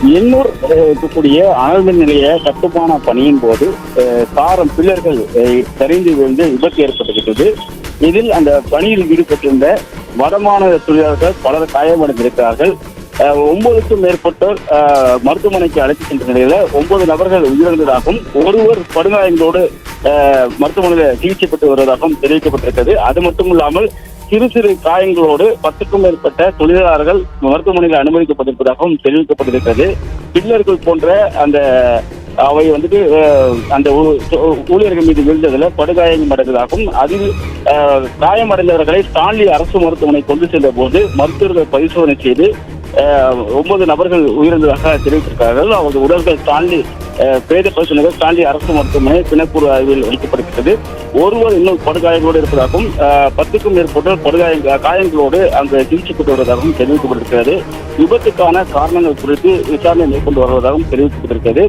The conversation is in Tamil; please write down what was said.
எண்ணூர் இருக்கக்கூடிய அனல் மின் நிலைய கட்டுமான பணியின் போது சாரம் பில்லர்கள் சரிந்து விழுந்து விபத்து ஏற்பட்டிருக்கிறது. இதில் அந்த பணியில் ஈடுபட்டிருந்த வடமாநில தொழிலாளர்கள் பலர் காயமடைந்திருக்கிறார்கள். 9க்கும் மேற்பட்டோர் மருத்துவமனைக்கு அழைத்து சென்ற நிலையில 9 நபர்கள் உயிரிழந்ததாகவும் ஒருவர் படுகாயங்களோடு மருத்துவமனையில் சிகிச்சை பெற்று வருவதாகவும் தெரிவிக்கப்பட்டிருக்கிறது. அது மட்டும் இல்லாமல் சிறு சிறு காயங்களோடு 10க்கும் மேற்பட்ட தொழிலாளர்கள் மருத்துவமனையில் அனுமதிக்கப்பட்டிருப்பதாகவும் தெரிவிக்கப்பட்டிருக்கிறது. பில்லர்கள் போன்ற அந்த அவை வந்துட்டு அந்த ஊழியர்கள் மீது விழுந்ததில் படுகாயம் அடைந்ததாகவும் அதில் காயமடைந்தவர்களை ஸ்டான்லி அரசு மருத்துவமனை கொண்டு சென்ற போது மருத்துவர்கள் பரிசோதனை செய்து 9 நபர்கள் உயிரிழந்ததாக தெரிவித்திருக்கிறார்கள். அவரது உடல்கள் ஸ்டான்லி பிரேத பரிசோதனைகள் ஸ்டான்லி அரசு மருத்துவமனை பிணக்கூறு ஆய்வில் வைக்கப்படுகிறது. ஒருவர் இன்னும் படுகாயங்களோடு இருப்பதாகவும் 10க்கும் மேற்பட்டோர் காயங்களோடு அங்கு சிகிச்சை பெற்று வருவதாகவும் தெரிவிக்கப்பட்டிருக்கிறது. விபத்துக்கான காரணங்கள் குறித்து விசாரணை மேற்கொண்டு வருவதாகவும் தெரிவிக்கப்பட்டிருக்கிறது.